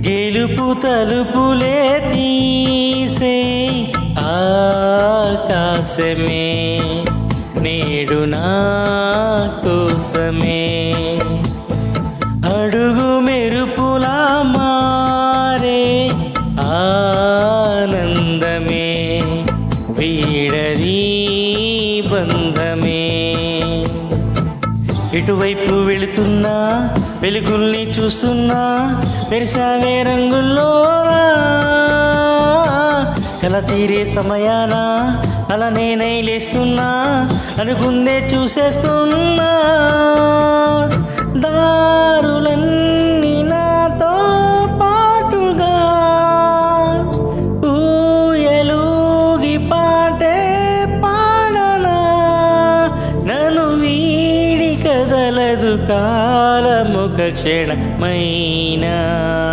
గెలుపు తలుపులే తీసే ఆకాశమే నేడు నా కోసమే అడుగు మెరుపులా మారే ఆనందమే వీడరీ బంధమే ఎటువైపు వెళుతున్నా వెలుగుల్ని చూస్తున్నా మెరిసావే రంగుల్లోనా కల తీరే సమయాన అలా నేనై లేస్తున్నా అనుకుందే చూసేస్తున్నా దారులన్నీ నాతో పాటుగా ఊయలూగి పాటే పాడనా నన్ను వీడి కదలదు కాలముక క్షణమైనా